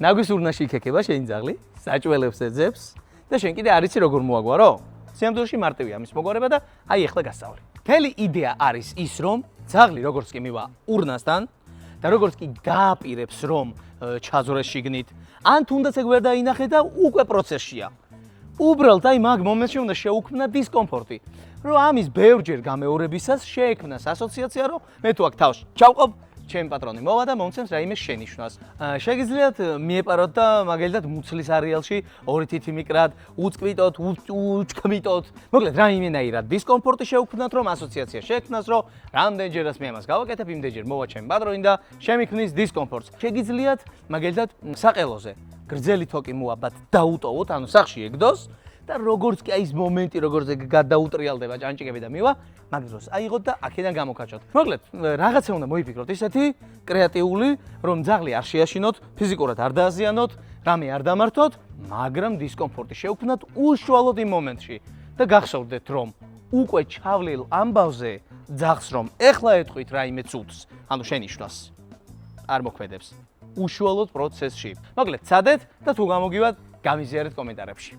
ნაგვის ურნაში იქექება შენი ძაღლი, საჭველებს ეძებს და შენ კიდე არ იცი როგორ მოაგვარო? სიამოვნებაში მარტივია ამის მოგვარება და აი ახლა გასწავლე. მთელი იდეა არის ის, რომ ძაღლი როგორც კი მივა ურნასთან და როგორც კი გააპირებს, რომ ჩაძრეს შიგნით, ან თუნდაც ეგ ვერ დაინახე და უკვე პროცესშია. უბრალოდ აი მაგ მომენტში უნდა შეუქმნა დისკომფორტი, რომ ამის ბევრჯერ გამეორებისას შეექმნას ასოციაცია, რომ მე თუ აქ თავს ჩავყოფ, ჩემი პატრონი მოვა და მომცემს რაიმე შენიშვნას. შეგიძლიათ მიეპაროთ და მაგალითად მუცლის არეალში ორი თითი მიკრად, უწყვიტოთ, უჩქმიტოთ. მოკლედ რაიმენაირად დისკომფორტი შეუქმნათ, რომ ასოციაცია შეექმნას, რომ რამდენჯერაც მე ამას გავაკეთებ, იმდენჯერ მოვა ჩემი პატრონი და შემიქმნის დისკომფორტს. შეგიძლიათ მაგალითად საყელოზე გრძელი თოკი მოაბათ დაუტოვოთ, ანუ სახში ეგდოს და როგორც კი აი ეს მომენტი, როგორც ეგ გადაუტრიალდება ჭანჭიკები და მივა, მაგ დროს აიღოთ და აქედან გამოკაჩოთ. მოკლედ, რაღაცა უნდა მოიფიქროთ ისეთი კრეატიული, რომ ძაღლი არ შეაშინოთ, ფიზიკურად არ დააზიანოთ, რამე არ დამართოთ, მაგრამ დისკომფორტი შეუქმნათ უშუალოდ იმ მომენტში და გახსოვდეთ, რომ უკვე ჩავლილ ამბავზე ძაღლს რომ ეხლა ეტყვით რაიმე ცუდს, ანუ შენიშვნას არ მოქმედებს. უშუალოდ პროცესში. მოკლედ, ცადეთ და თუ გამოგივათ, გამიზიარეთ კომენტარებში.